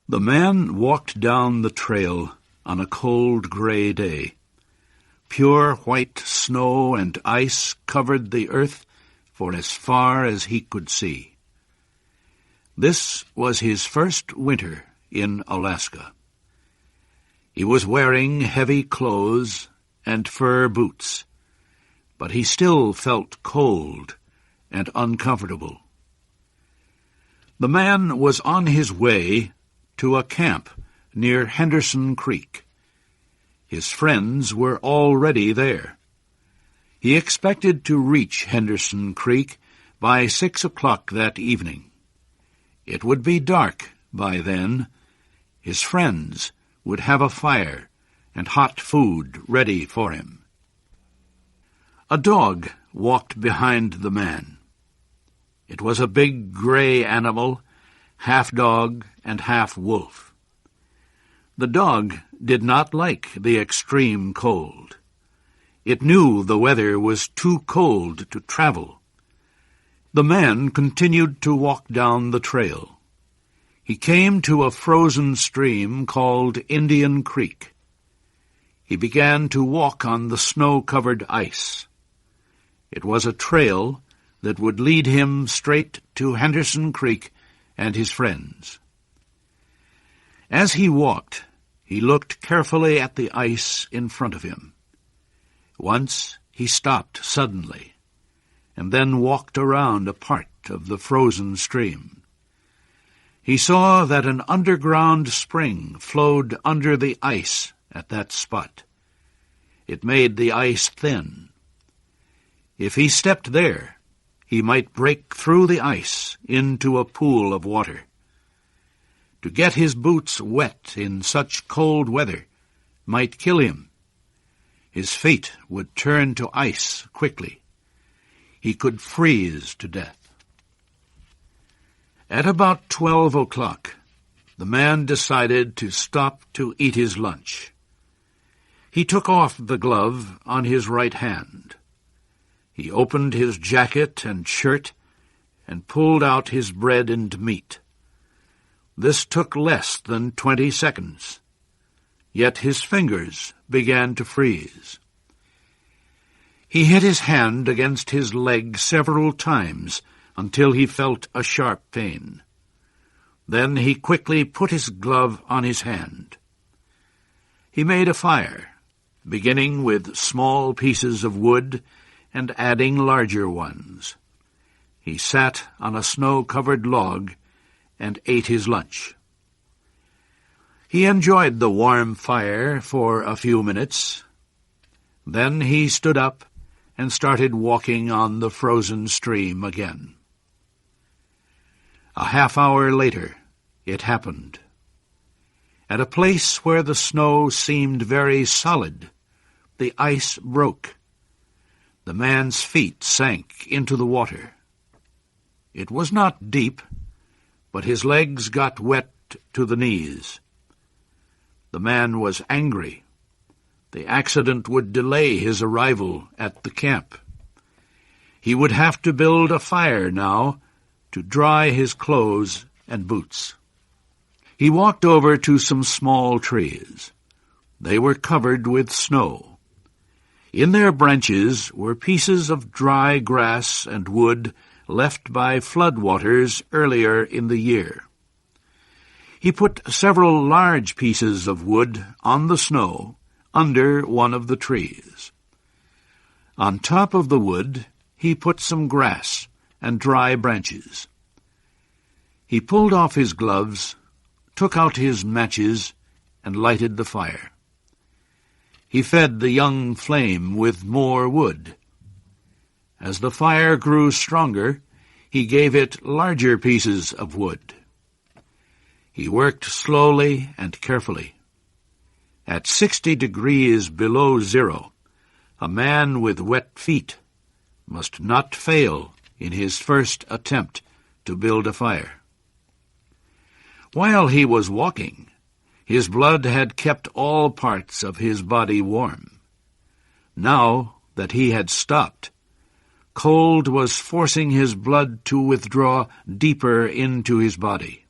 The man walked down the trail on a cold gray day. Pure white snow and ice covered the earth for as far as he could see. This was his first winter in Alaska. He was wearing heavy clothes and fur boots, but he still felt cold and uncomfortable. The man was on his way to a camp near Henderson Creek. His friends were already there. He expected to reach Henderson Creek by 6 o'clock that evening. It would be dark by then. His friends would have a fire and hot food ready for him. A dog walked behind the man. It was a big gray animal, half dog and half wolf. The dog did not like the extreme cold. It knew the weather was too cold to travel. The man continued to walk down the trail. He came to a frozen stream called Indian Creek. He began to walk on the snow-covered ice. It was a trail that would lead him straight to Henderson Creek and his friends. As he walked, he looked carefully at the ice in front of him. Once he stopped suddenly, and then walked around a part of the frozen stream. He saw that an underground spring flowed under the ice at that spot. It made the ice thin. If he stepped there, he might break through the ice into a pool of water. To get his boots wet in such cold weather might kill him. His feet would turn to ice quickly. He could freeze to death. At about 12 o'clock, the man decided to stop to eat his lunch. He took off the glove on his right hand. He opened his jacket and shirt and pulled out his bread and meat. This took less than 20 seconds, yet his fingers began to freeze. He hit his hand against his leg several times until he felt a sharp pain. Then he quickly put his glove on his hand. He made a fire, beginning with small pieces of wood and adding larger ones. He sat on a snow-covered log and ate his lunch. He enjoyed the warm fire for a few minutes. Then he stood up and started walking on the frozen stream again. A half-hour later, it happened. At a place where the snow seemed very solid, the ice broke. The man's feet sank into the water. It was not deep, but his legs got wet to the knees. The man was angry. The accident would delay his arrival at the camp. He would have to build a fire now to dry his clothes and boots. He walked over to some small trees. They were covered with snow. In their branches were pieces of dry grass and wood left by floodwaters earlier in the year. He put several large pieces of wood on the snow under one of the trees. On top of the wood, he put some grass and dry branches. He pulled off his gloves, took out his matches, and lighted the fire. He fed the young flame with more wood. As the fire grew stronger, he gave it larger pieces of wood. He worked slowly and carefully. At 60 degrees below zero, a man with wet feet must not fail in his first attempt to build a fire. While he was walking, his blood had kept all parts of his body warm. Now that he had stopped, cold was forcing his blood to withdraw deeper into his body.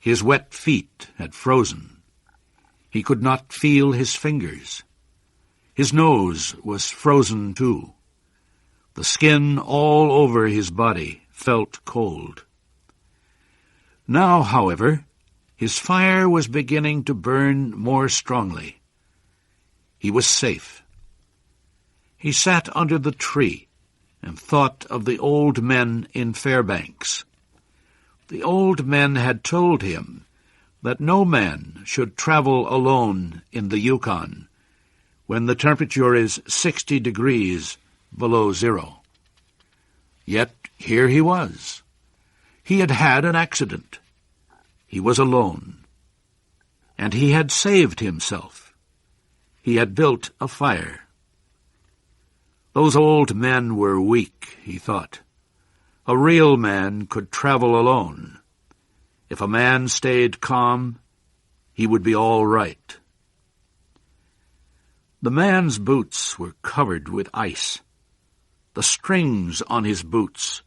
His wet feet had frozen. He could not feel his fingers. His nose was frozen too. The skin all over his body felt cold. Now, however, his fire was beginning to burn more strongly. He was safe. He sat under the tree and thought of the old men in Fairbanks. The old men had told him that no man should travel alone in the Yukon when the temperature is 60 degrees below zero. Yet here he was. He had had an accident. He was alone. And he had saved himself. He had built a fire. Those old men were weak, he thought. A real man could travel alone. If a man stayed calm, he would be all right. The man's boots were covered with ice. The strings on his boots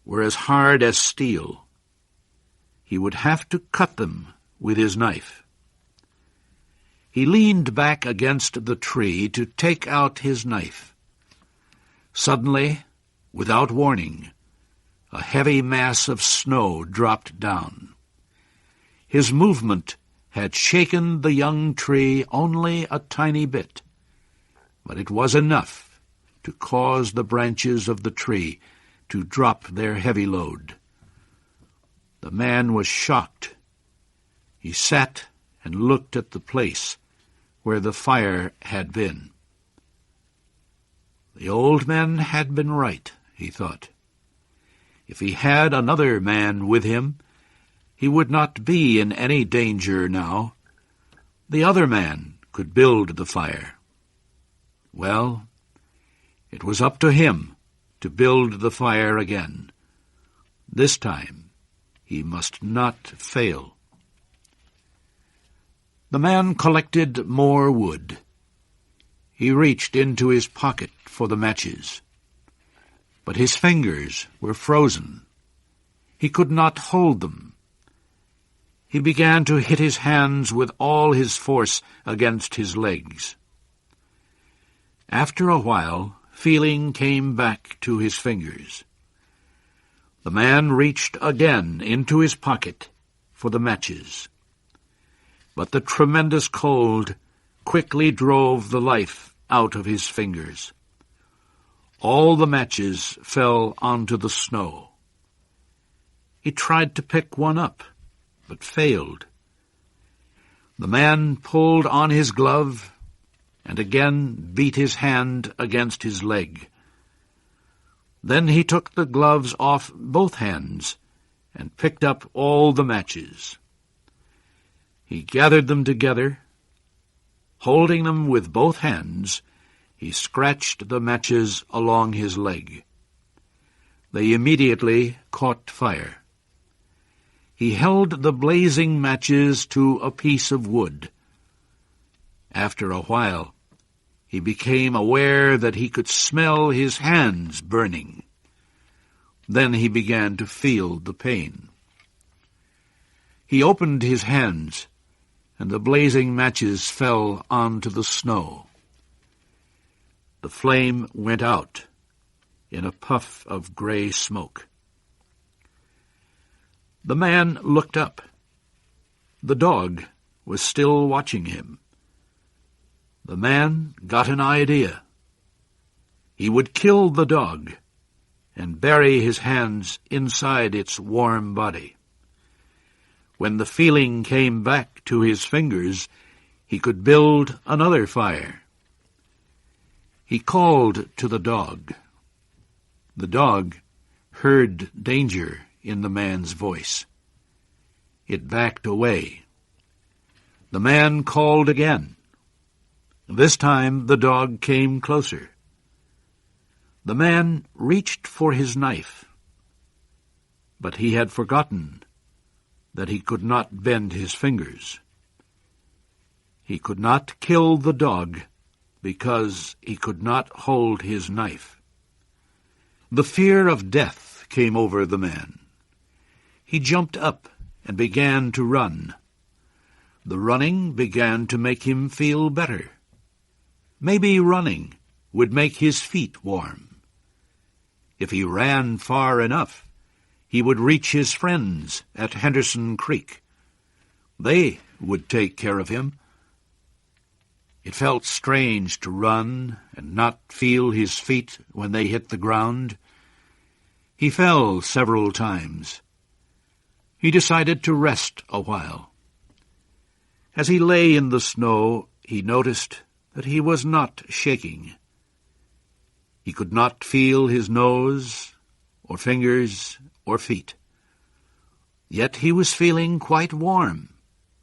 were as hard as steel. He would have to cut them with his knife. He leaned back against the tree to take out his knife. Suddenly, without warning, a heavy mass of snow dropped down. His movement had shaken the young tree only a tiny bit, but it was enough to cause the branches of the tree to drop their heavy load. The man was shocked. He sat and looked at the place where the fire had been. The old men had been right, he thought. If he had another man with him, he would not be in any danger now. The other man could build the fire. Well, it was up to him to build the fire again. This time he must not fail. The man collected more wood. He reached into his pocket for the matches. But his fingers were frozen. He could not hold them. He began to hit his hands with all his force against his legs. After a while, feeling came back to his fingers. The man reached again into his pocket for the matches. But the tremendous cold quickly drove the life out of his fingers. All the matches fell onto the snow. He tried to pick one up, but failed. The man pulled on his glove and again beat his hand against his leg. Then he took the gloves off both hands and picked up all the matches. He gathered them together. Holding them with both hands, he scratched the matches along his leg. They immediately caught fire. He held the blazing matches to a piece of wood. After a while, he became aware that he could smell his hands burning. Then he began to feel the pain. He opened his hands, and the blazing matches fell onto the snow. The flame went out in a puff of gray smoke. The man looked up. The dog was still watching him. The man got an idea. He would kill the dog and bury his hands inside its warm body. When the feeling came back to his fingers, he could build another fire. He called to the dog. The dog heard danger in the man's voice. It backed away. The man called again. This time the dog came closer. The man reached for his knife, but he had forgotten that he could not bend his fingers. He could not kill the dog because he could not hold his knife. The fear of death came over the man. He jumped up and began to run. The running began to make him feel better. Maybe running would make his feet warm. If he ran far enough, he would reach his friends at Henderson Creek. They would take care of him. It felt strange to run and not feel his feet when they hit the ground. He fell several times. He decided to rest a while. As he lay in the snow, he noticed that he was not shaking. He could not feel his nose, or fingers, or feet. Yet he was feeling quite warm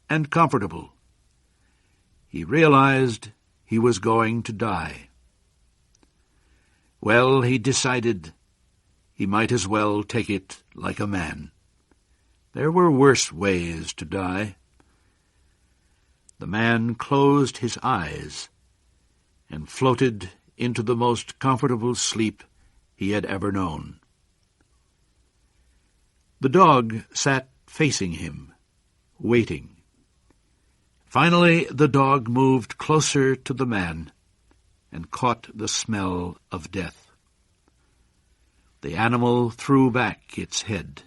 and comfortable. He realized he was going to die. Well, he decided he might as well take it like a man. There were worse ways to die. The man closed his eyes and floated into the most comfortable sleep he had ever known. The dog sat facing him, waiting. Finally, the dog moved closer to the man and caught the smell of death. The animal threw back its head.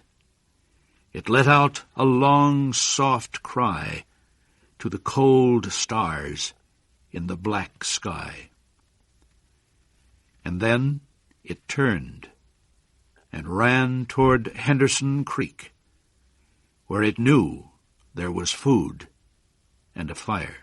It let out a long, soft cry to the cold stars in the black sky. And then it turned and ran toward Henderson Creek, where it knew there was food and a fire.